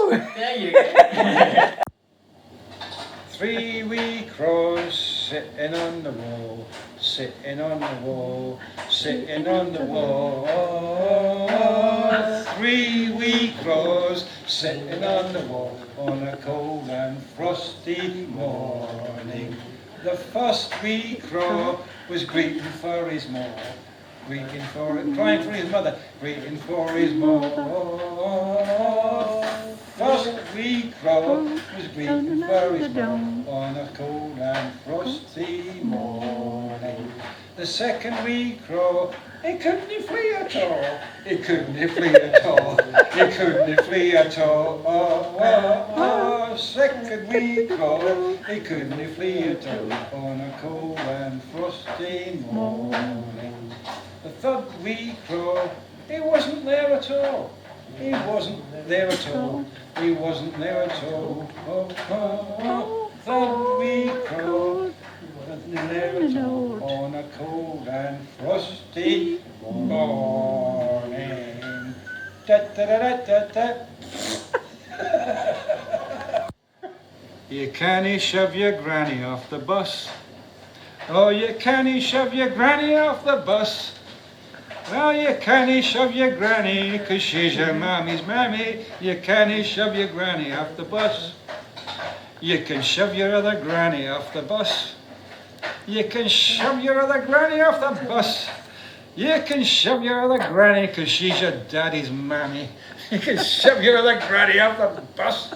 Woo! There you go. Three wee crows sitting on the wall, sitting on the wall, sitting on the wall. Three wee crows sitting on the wall on a cold and frosty morning. The first wee crow was greeting for his ma, crying for his mother, greeting for his ma. First wee crow was greeting for his ma on a cold and frosty morning. The second wee crow, he couldn't flee at all. He couldn't flee at all. He couldn't flee at all. Second wee crow, he couldn't flee at all on a cold and frosty morning. The third wee crow, he wasn't there at all. He wasn't there at all. He wasn't there at all. Third wee crow, he wasn't there at all on a cold and frosty morning. Da, da, da, da, da, da. You can't shove your granny off the bus. Oh, you can't shove your granny off the bus. Well, you can't shove your granny, 'cause she's your mammy's mammy. You can't shove your granny off the bus. You can shove your other granny off the bus. You can shove your other granny off the bus. You can shove your other granny, 'cause she's your daddy's mammy. You can shove your other granny off the bus.